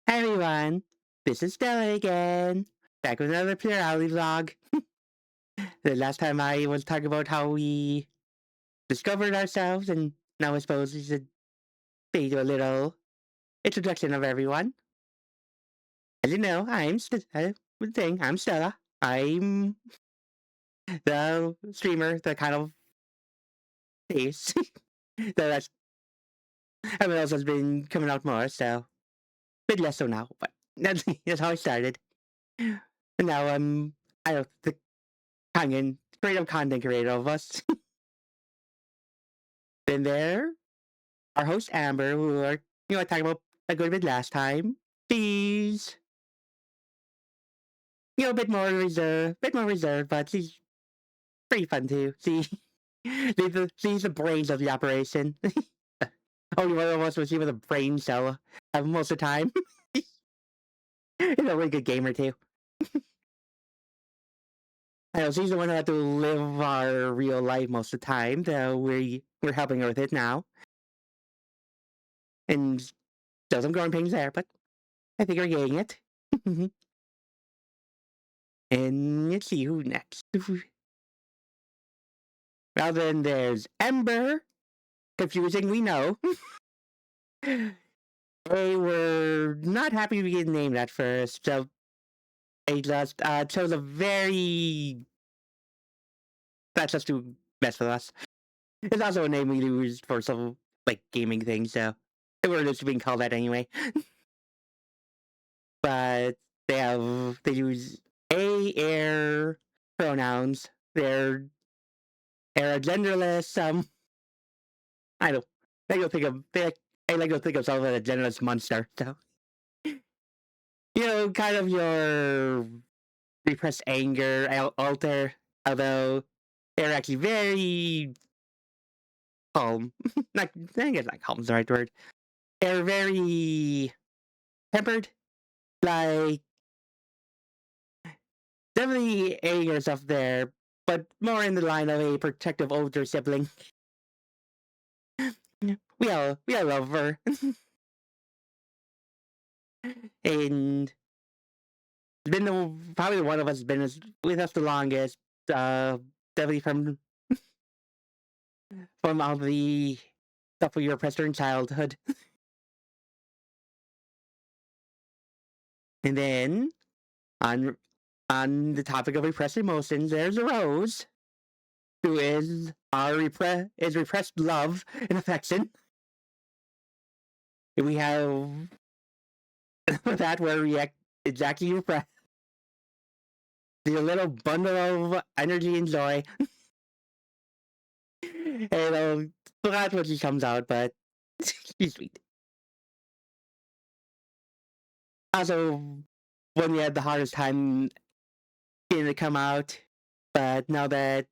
Hi everyone, this is Stella again, back with another plurality vlog. The last time I was talking about how we discovered ourselves, and now I suppose we should do a little introduction of everyone. As you know, I'm Stella. I'm the streamer that kind of face. So that's everyone else has been coming out more, so a bit less so now, but that's how I started. And now I don't the straight up content creator of us. Then there, our host Amber, who are I talked about a good bit last time. She's a bit more reserved, but she's pretty fun too. She's the brains of the operation. Only one of us was with a brain cell most of the time. She's a really good gamer too. I know she's the one who had to live our real life most of the time, so we're helping her with it now. And still some growing pains there, but I think we're getting it. And let's see who next. Well, then there's Ember. Confusing, we know. They were not happy to get named at first, so they just chose a very. That's just to mess with us. It's also a name we use for some gaming things, so they were just being called that anyway. But they use air pronouns. They're genderless. I don't. I don't think of. I like to think of myself as a genderless monster. So kind of your repressed anger alter, although they're actually very calm. Not, I guess not calm is the right word. They're very tempered, like definitely anger stuff there, but more in the line of a protective older sibling. We all love her, and probably the one of us has been with us the longest. Definitely from all the stuff we repressed during childhood. And then on on the topic of repressed emotions, there's Rose, who is repressed love and affection. And we have that where we act exactly repressed. The little bundle of energy and joy. And that's what she comes out, but she's sweet. Also, when we had the hardest time getting to come out, but now that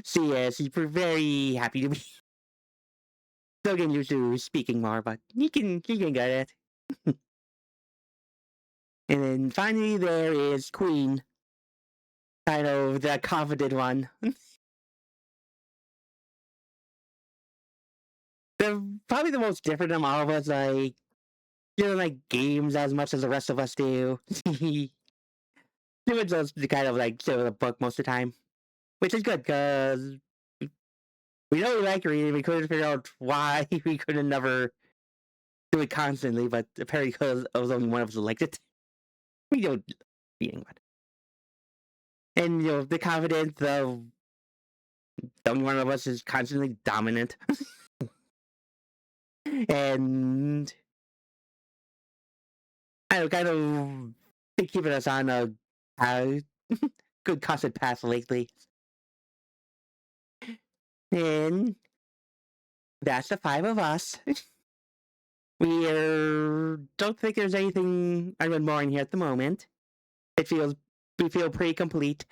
she's very happy to be. Still getting used to speaking more, but he can get it. And then finally there is Queen, kind of the confident one. They're probably the most different from all of us, you don't like games as much as the rest of us do. She would just kind of sit with a book most of the time, which is good because we know we like reading. We couldn't figure out why we couldn't never do it constantly, but apparently because it was only one of us who liked it. We don't reading, but and the confidence of the only one of us is constantly dominant, and I don't kind of been keeping us on a good constant path lately. And that's the five of us. Don't think there's anything I would more in here at the moment. We feel pretty complete,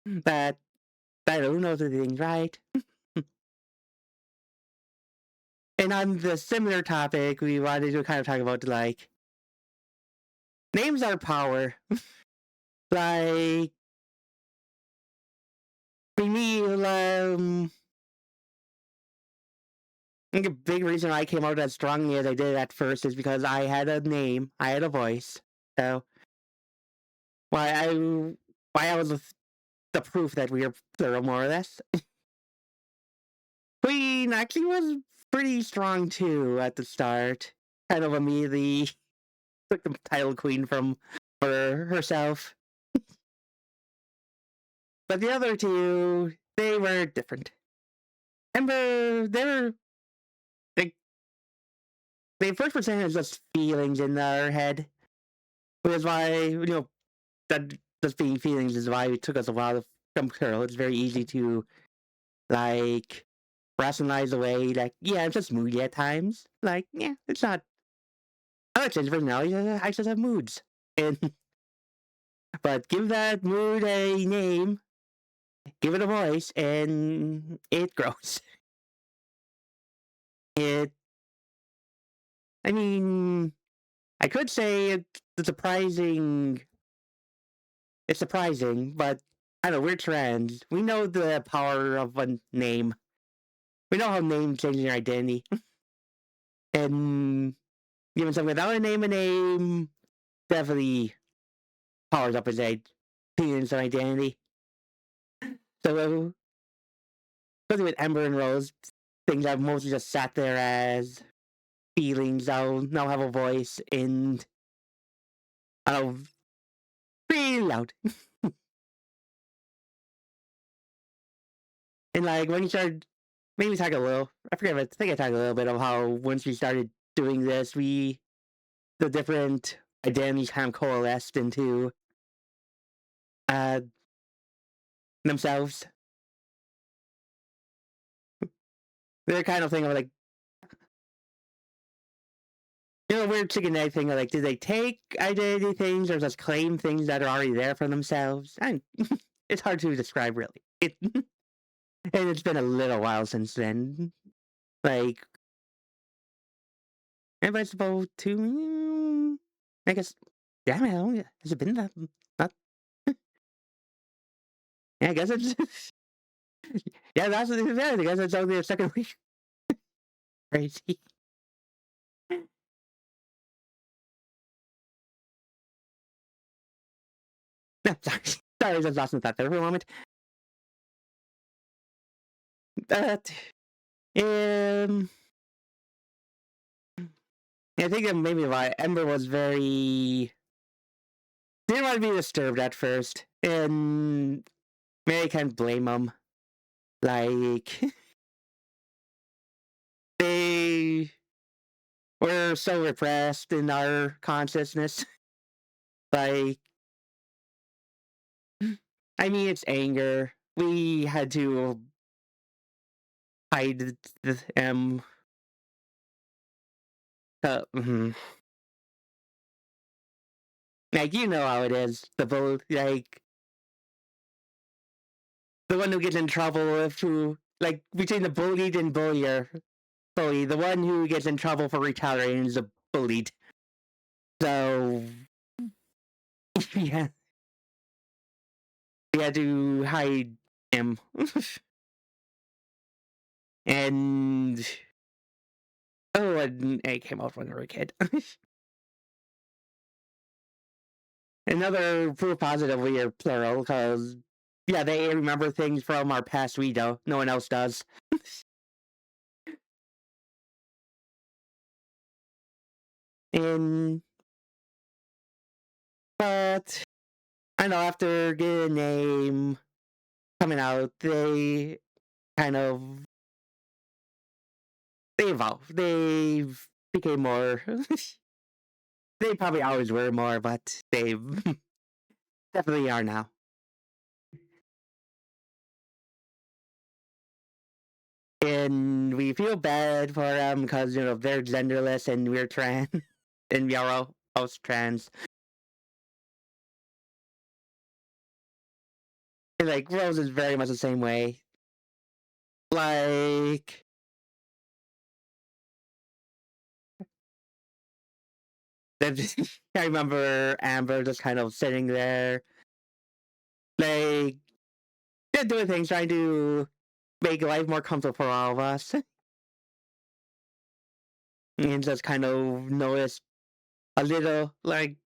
but I don't know if everything's right. And on the similar topic, we wanted to kind of talk about names are power. Like for me, think a big reason I came out as strongly as I did at first is because I had a name, I had a voice. So why I was the proof that we were plural, more or less. Queen actually was pretty strong too at the start. Kind of immediately took the title queen from for herself. But the other two, they were different. Ember, they they first presented just feelings in our head, which is why that just being feelings is why it took us a while to become plural. It's very easy to like rationalize away, like, yeah, I'm just moody at times. Like, yeah, it's not. I like change personality. I just have moods, and but give that mood a name, give it a voice, and it grows. It. I mean, I could say it's surprising. It's surprising, but I don't know. We're trans. We know the power of a name. We know how name changes your identity, and giving someone without a name definitely powers up his feelings and identity. So, especially with Ember and Rose, things I've mostly just sat there as feelings. I'll now have a voice, and I'll be loud. And like when you started, maybe talk a little. I forget. I think I talked a little bit of how once we started doing this, the different identities kind of coalesced into uh themselves. They're kind of thing of like, weird chicken egg thing of like, do they take identity things or just claim things that are already there for themselves? And it's hard to describe really. And it's been a little while since then. Like, everybody's about to, I guess, yeah, I don't know, has it been that, not, yeah, I guess it's, yeah, I guess it's only the second week. Crazy. No, sorry. Sorry, I just lost in thought there for a moment. But, um, I think that maybe why Ember was very didn't want to be disturbed at first, and Mary can't blame him. Like they were so repressed in our consciousness. Like, I mean, it's anger. We had to hide them. Mhm. Like how it is. The like the one who gets in trouble if who like between the bullied and bully. The one who gets in trouble for retaliating is the bullied. So yeah, we had to hide him. And and it came out when we were a kid. Another proof positive we are plural because yeah, they remember things from our past we don't. No one else does. And but I know after getting a name coming out, they kind of they evolved. They became more. They probably always were more, but they definitely are now. And we feel bad for them because they're genderless and we're trans, and we are all both trans. And like Rose is very much the same way. Like I remember Amber just kind of sitting there, like they're doing things trying to make life more comfortable for all of us. and just kind of noticed a little, like,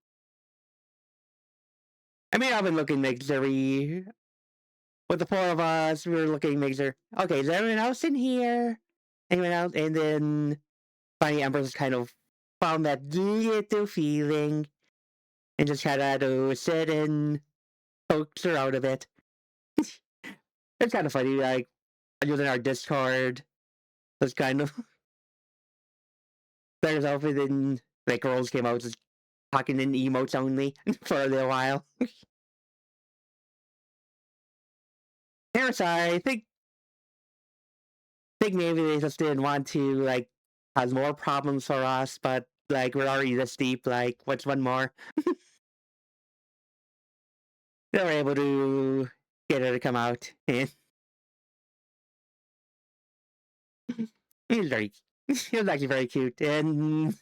I mean, I've been looking, make sure with the four of us, we were looking, make sure, okay, is everyone else in here? Anyone else? And then finally, Empress kind of found that little feeling and just had to sit and coax her out of it. It's kind of funny, like, using our Discord, just kind of bears off, and then, like, girls came out just talking in emotes only for a little while. Parasite, I think maybe they just didn't want to, like, cause more problems for us, but, like, we're already this deep, like, what's one more? They were able to get her to come out, and it was very, it was actually very cute, and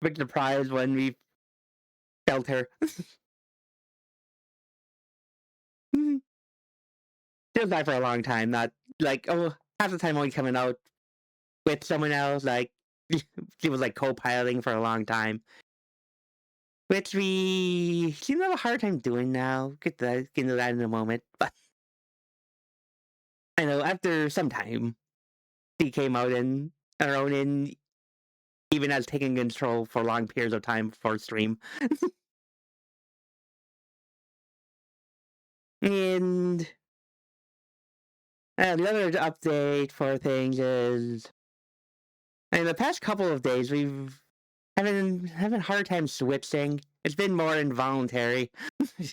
big surprise when we felt her. She was back for a long time, not, like, oh, half the time only coming out with someone else, like, she was, like, co-piloting for a long time, which we seem to have a hard time doing now. Get into that in a moment, but I know after some time, she came out in her own, and even as taking control for long periods of time for stream. And the other update for things is, in the past couple of days, we've having a hard time switching. It's been more involuntary. You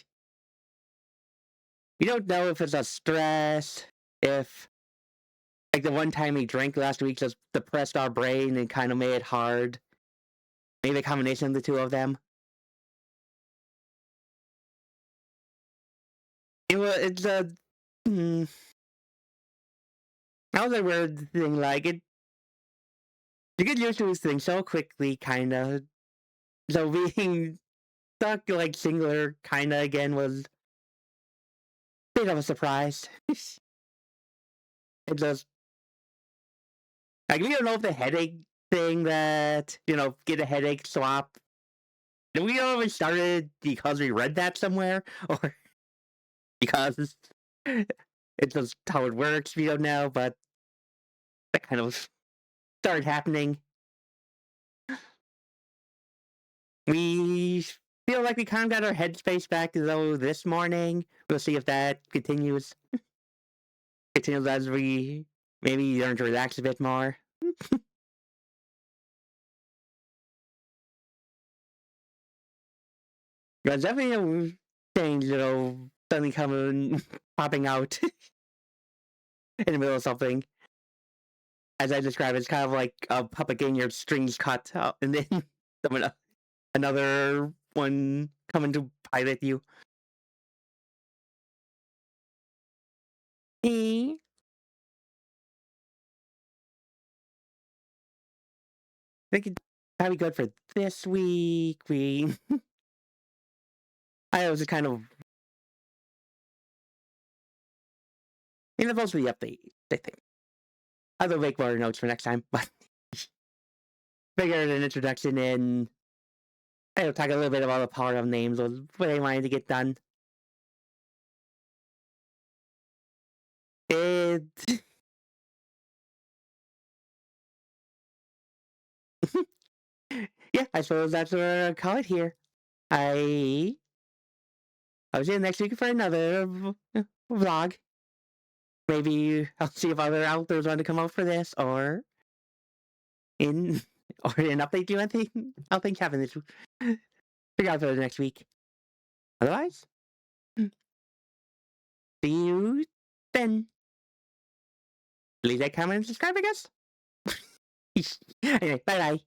don't know if it's a stress, if, like, the one time we drank last week just depressed our brain and kind of made it hard. Maybe a combination of the two of them. It's a, hmm, that was a weird thing. Like, you get used to this thing so quickly, kind of. So being stuck, like, singular, kind of again was a bit of a surprise. It just, like, we don't know if the headache thing that, get a headache swap. Did we know we started because we read that somewhere? Or because it's just how it works? We don't know, but that kind of started happening. We feel like we kind of got our headspace back, though, this morning. We'll see if that continues as we maybe learn to relax a bit more. There's definitely a things that'll suddenly come popping out in the middle of something. As I described, it's kind of like a puppet getting your strings cut out, and then another one coming to pilot you. Eh, I think it's probably good for this week. I was just kind of in the most of the update, I think. I'll make more notes for next time, but figured an introduction in. I'll talk a little bit about the power of names, was what I wanted to get done. It, yeah, I suppose that's what I'll call it here. I I'll see you next week for another vlog. Maybe I'll see if other authors want to come out for this, or in or an update you. I think having this figure out for the next week. Otherwise, see you then. Leave that comment and subscribe, I guess. Anyway, bye bye.